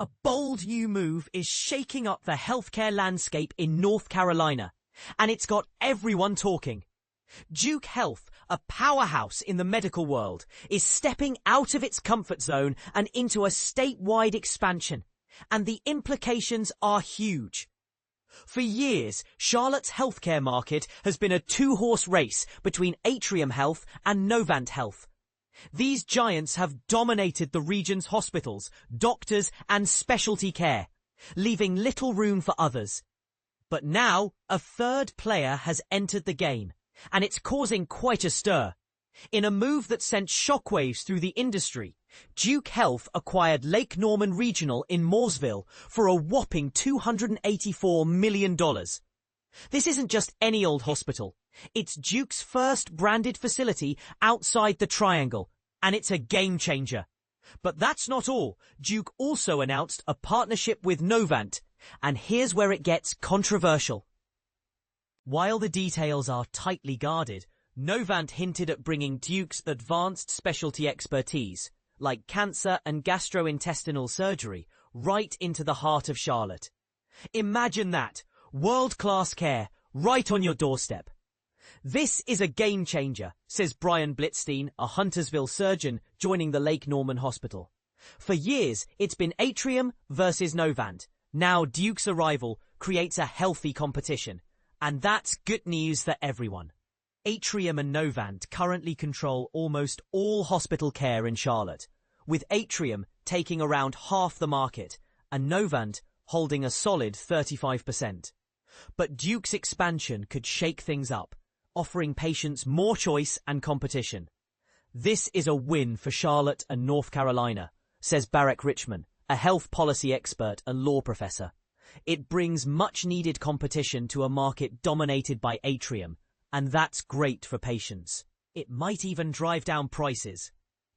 A bold new move is shaking up the healthcare landscape in North Carolina, and it's got everyone talking. Duke Health, a powerhouse in the medical world, is stepping out of its comfort zone and into a statewide expansion, and the implications are huge. For years, Charlotte's healthcare market has been a two-horse race between Atrium Health and Novant Health. These giants have dominated the region's hospitals, doctors, and specialty care, leaving little room for others. But now, a third player has entered the game, and it's causing quite a stir. In a move that sent shockwaves through the industry, Duke Health acquired Lake Norman Regional in Mooresville for a whopping $284 million. This isn't just any old hospital. It's Duke's first branded facility outside the Triangle, and it's a game changer. But that's not all. Duke also announced a partnership with Novant, and here's where it gets controversial. While the details are tightly guarded, Novant hinted at bringing Duke's advanced specialty expertise, like cancer and gastrointestinal surgery, right into the heart of Charlotte. Imagine that, world-class care, right on your doorstep. This is a game changer, says Brian Blitzstein, a Huntersville surgeon joining the Lake Norman Hospital. For years, it's been Atrium versus Novant. Now Duke's arrival creates a healthy competition. And that's good news for everyone. Atrium and Novant currently control almost all hospital care in Charlotte, with Atrium taking around half the market and Novant holding a solid 35%. But Duke's expansion could shake things up, offering patients more choice and competition. This is a win for Charlotte and North Carolina, says Barrack Richman, a health policy expert and law professor. It brings much-needed competition to a market dominated by Atrium, and that's great for patients. It might even drive down prices.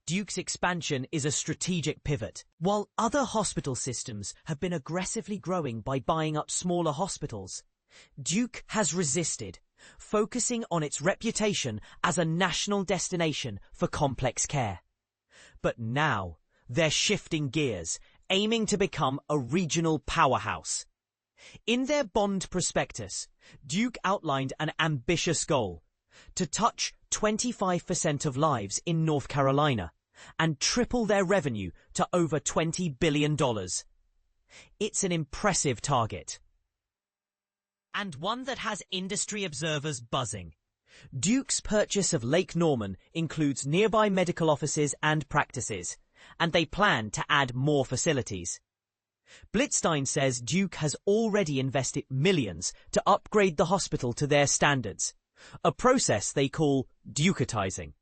Duke's expansion is a strategic pivot. While other hospital systems have been aggressively growing by buying up smaller hospitals, Duke has resisted, focusing on its reputation as a national destination for complex care. But now, they're shifting gears, aiming to become a regional powerhouse. In their bond prospectus, Duke outlined an ambitious goal: to touch 25% of lives in North Carolina and triple their revenue to over $20 billion. It's an impressive target, and one that has industry observers buzzing. Duke's purchase of Lake Norman includes nearby medical offices and practices, and they plan to add more facilities. Blitzstein says Duke has already invested millions to upgrade the hospital to their standards, a process they call Duke-itizing.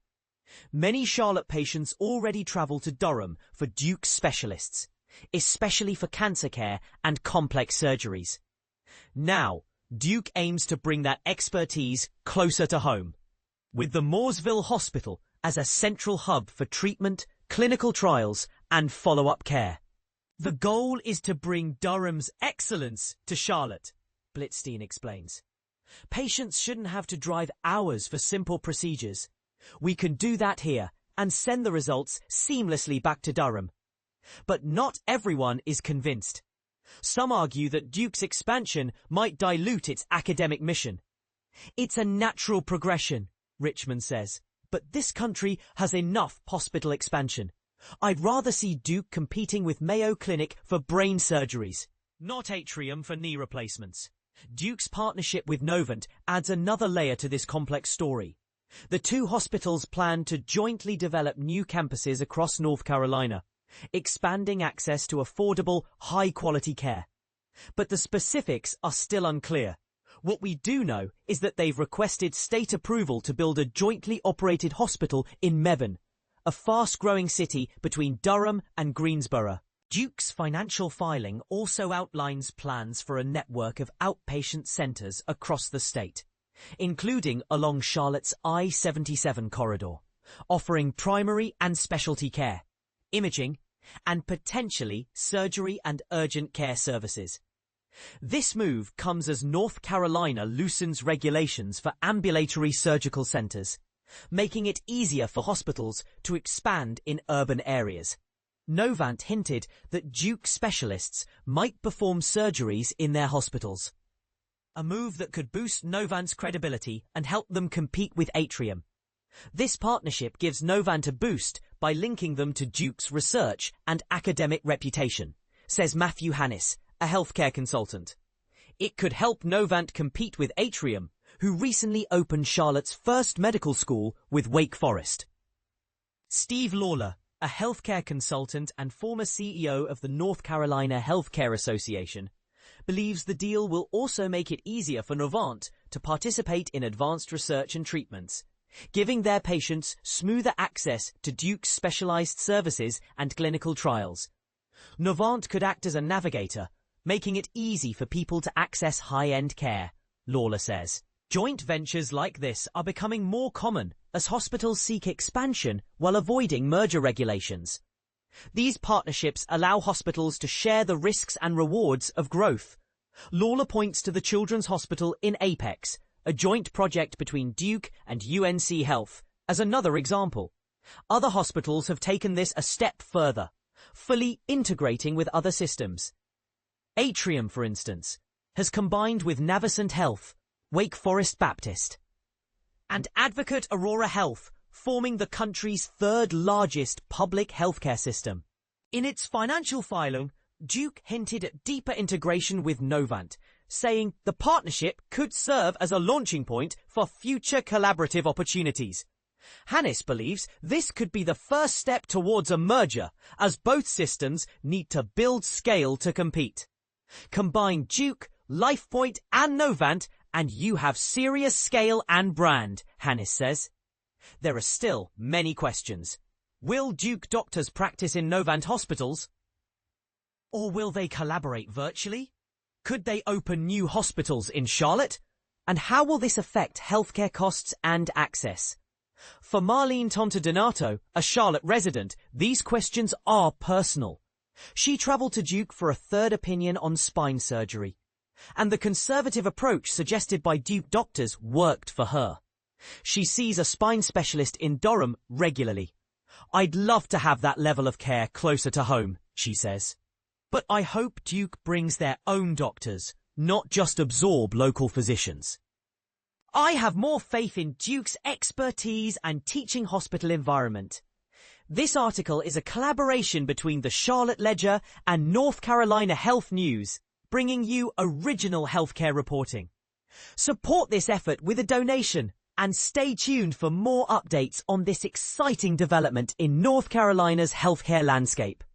Many Charlotte patients already travel to Durham for Duke specialists, especially for cancer care and complex surgeries. Now, Duke aims to bring that expertise closer to home, with the Mooresville Hospital as a central hub for treatment, clinical trials, and follow-up care. The goal is to bring Durham's excellence to Charlotte, Blitzstein explains. Patients shouldn't have to drive hours for simple procedures. We can do that here and send the results seamlessly back to Durham. But not everyone is convinced. Some argue that Duke's expansion might dilute its academic mission. It's a natural progression, Richmond says, but this country has enough hospital expansion. I'd rather see Duke competing with Mayo Clinic for brain surgeries, not Atrium for knee replacements. Duke's partnership with Novant adds another layer to this complex story. The two hospitals plan to jointly develop new campuses across North Carolina, expanding access to affordable, high-quality care. But the specifics are still unclear. What we do know is that they've requested state approval to build a jointly operated hospital in Mebane, a fast-growing city between Durham and Greensboro. Duke's financial filing also outlines plans for a network of outpatient centers across the state, including along Charlotte's I-77 corridor, offering primary and specialty care, imaging, and potentially surgery and urgent care services. This move comes as North Carolina loosens regulations for ambulatory surgical centers, making it easier for hospitals to expand in urban areas. Novant hinted that Duke specialists might perform surgeries in their hospitals. A move that could boost Novant's credibility and help them compete with Atrium. This partnership gives Novant a boost by linking them to Duke's research and academic reputation, says Matthew Hannis, a healthcare consultant. It could help Novant compete with Atrium, who recently opened Charlotte's first medical school with Wake Forest. Steve Lawler, a healthcare consultant and former CEO of the North Carolina Healthcare Association, believes the deal will also make it easier for Novant to participate in advanced research and treatments, giving their patients smoother access to Duke's specialized services and clinical trials. Novant could act as a navigator, making it easy for people to access high-end care, Lawler says. Joint ventures like this are becoming more common as hospitals seek expansion while avoiding merger regulations. These partnerships allow hospitals to share the risks and rewards of growth. Lawler points to the Children's Hospital in Apex, a joint project between Duke and UNC Health, as another example. Other hospitals have taken this a step further, fully integrating with other systems. Atrium, for instance, has combined with Novant Health, Wake Forest Baptist, and Advocate Aurora Health, forming the country's third largest public healthcare system. In its financial filing, Duke hinted at deeper integration with Novant, saying the partnership could serve as a launching point for future collaborative opportunities. Hannis believes this could be the first step towards a merger, as both systems need to build scale to compete. Combine Duke, LifePoint and Novant and you have serious scale and brand, Hannis says. There are still many questions. Will Duke doctors practice in Novant hospitals? Or will they collaborate virtually? Could they open new hospitals in Charlotte? And how will this affect healthcare costs and access? For Marlene Tonto-Donato, a Charlotte resident, these questions are personal. She travelled to Duke for a third opinion on spine surgery, and the conservative approach suggested by Duke doctors worked for her. She sees a spine specialist in Durham regularly. I'd love to have that level of care closer to home, she says. But I hope Duke brings their own doctors, not just absorb local physicians. I have more faith in Duke's expertise and teaching hospital environment. This article is a collaboration between the Charlotte Ledger and North Carolina Health News, bringing you original healthcare reporting. Support this effort with a donation and stay tuned for more updates on this exciting development in North Carolina's healthcare landscape.